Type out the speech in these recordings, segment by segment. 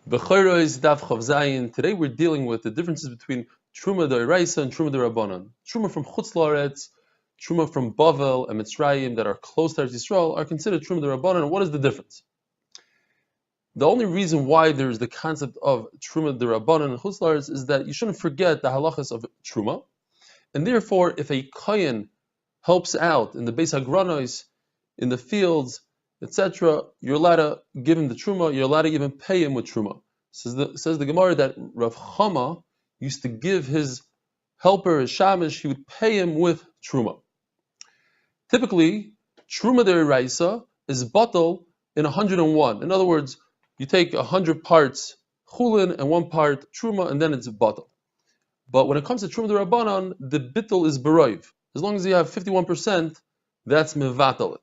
Bechoros Daf Zayin. Today we're dealing with the differences between Truma d'Oraisa and Truma d'Rabbanan. Truma from Chutz La'aretz, Truma from Bavel and Mitzrayim that are close to Eretz Yisrael are considered Truma d'Rabbanan. What is the difference? The only reason why there is the concept of Truma d'Rabbanan and Chutz La'aretz is that you shouldn't forget the halachas of Truma, and therefore if a kohen helps out in the Beis Hagranos, in the fields, etc., you're allowed to give him the truma. You're allowed to even pay him with truma. Says the Gemara that Rav Chama used to give his helper, his shamish, he would pay him with truma. Typically, truma d'oraisa is batal in 101. In other words, you take 100 parts chulin and 1 part truma, and then it's batal. But when it comes to truma d'Rabbanan, the bittul is beroiv. As long as you have 51%, that's mevatal it.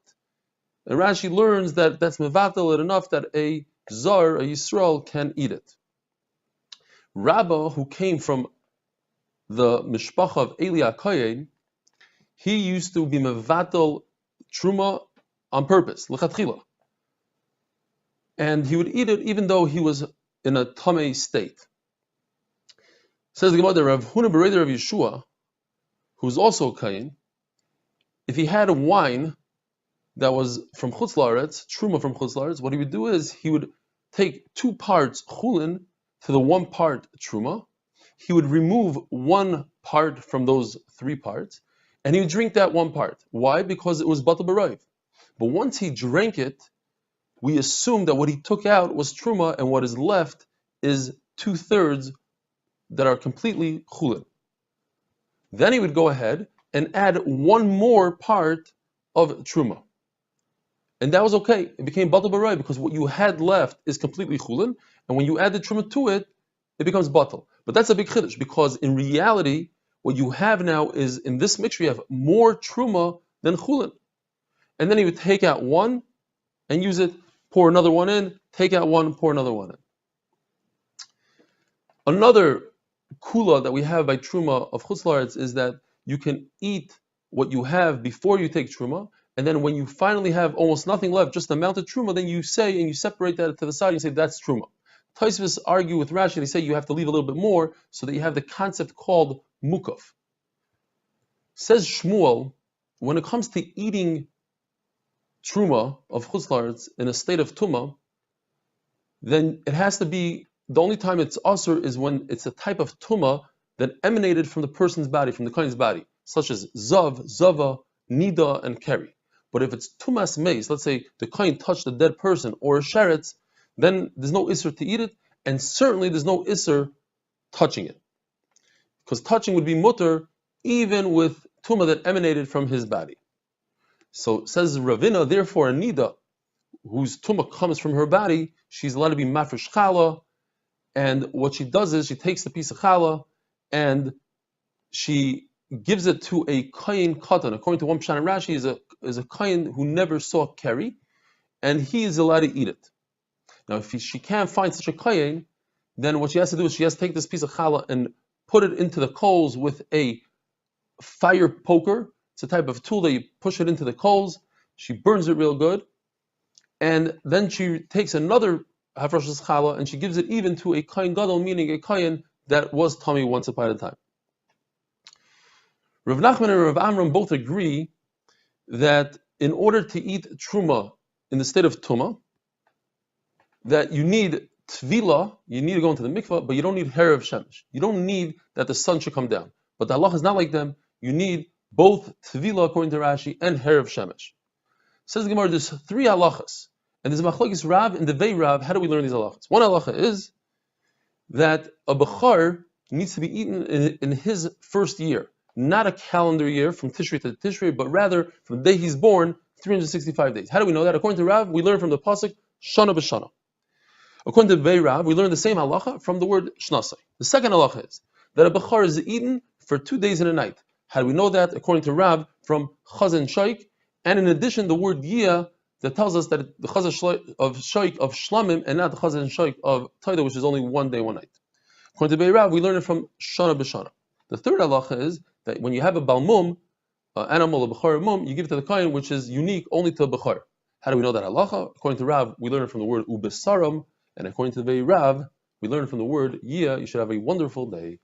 And Rashi learns that that's mevatel it enough that a Zar, a Yisrael, can eat it. Rabbah, who came from the mishpacha of Eli Kohen, he used to be mevatel truma on purpose, l'chatchila. And he would eat it even though he was in a tamei state. Says the Gemara that Rav Huna Bereder of Yeshua, who's also a Kohen, if he had a wine that was from Chutz La'aretz, Truma from Chutz La'aretz, what he would do is he would take 2 parts Chulin to the 1 part Truma. He would remove 1 part from those 3 parts, and he would drink that 1 part. Why? Because it was Batal B'Raiv. But once he drank it, we assume that what he took out was Truma, and what is left is 2/3 that are completely Chulin. Then he would go ahead and add 1 more part of Truma. And that was okay. It became batal b'roi because what you had left is completely chulin, and when you add the truma to it, it becomes batal. But that's a big chiddush because in reality, what you have now is in this mixture you have more truma than chulin. And then you would take out 1 and use it, pour another 1 in, take out 1, pour another 1 in. Another kula that we have by truma of chutz la'aretz is that you can eat what you have before you take truma. And then when you finally have almost nothing left, just the amount of truma, then you say, and you separate that to the side, and you say, that's truma. Tosfos argue with Rashi, they say you have to leave a little bit more, so that you have the concept called mukaf. Says Shmuel, when it comes to eating truma of chutz la'aretz in a state of tuma, then it has to be, the only time it's asur is when it's a type of tuma that emanated from the person's body, from the kohen's body, such as zav, zava, nida, and keri. But if it's tumas meis, let's say the kohen touched a dead person or a sheretz, then there's no isser to eat it, and certainly there's no isser touching it. Because touching would be mutter even with tuma that emanated from his body. So says Ravina, therefore a nida, whose tuma comes from her body, she's allowed to be mafresh challah, and what she does is she takes the piece of challah and she gives it to a kohen katan. According to one pshat in Rashi, is a kohen who never saw keri, and he is allowed to eat it. Now, if she can't find such a kohen, then what she has to do is she has to take this piece of challah and put it into the coals with a fire poker. It's a type of tool that you push it into the coals. She burns it real good, and then she takes another hafrashas challah and she gives it even to a kohen gadol, meaning a kohen that was tummy once upon a time. Rav Nachman and Rav Amram both agree that in order to eat truma in the state of tuma, that you need tvila, you need to go into the mikvah, but you don't need herav shemesh. You don't need that the sun should come down. But the halach is not like them. You need both tvila, according to Rashi, and herav shemesh. Says the Gemara, there's 3 halachas, and there's a machlokes Rav and the Vei Rav. How do we learn these halachas? One halacha is that a bechar needs to be eaten in his first year. Not a calendar year from Tishrei to Tishrei, but rather from the day he's born, 365 days. How do we know that? According to Rav, we learn from the pasuk Shana b'Shana. According to Vei Rav, we learn the same halacha from the word Shnasai. The second halacha is that a bechar is eaten for 2 days and a night. How do we know that? According to Rav, from Chaz and Shaik, and in addition, the word Yiyah that tells us that the Chaz of Shaik of Shlamim and not the Chaz and Shaik of Taida, which is only 1 day, 1 night. According to Vei Rav, we learn it from Shana b'Shana. The third halacha is that when you have a balmum, animal, a bechar mum, you give it to the kohen, which is unique only to a bechar. How do we know that halacha? According to Rav, we learn it from the word ubesaram, And according to the Rav, we learn from the word Yia, you should have a wonderful day.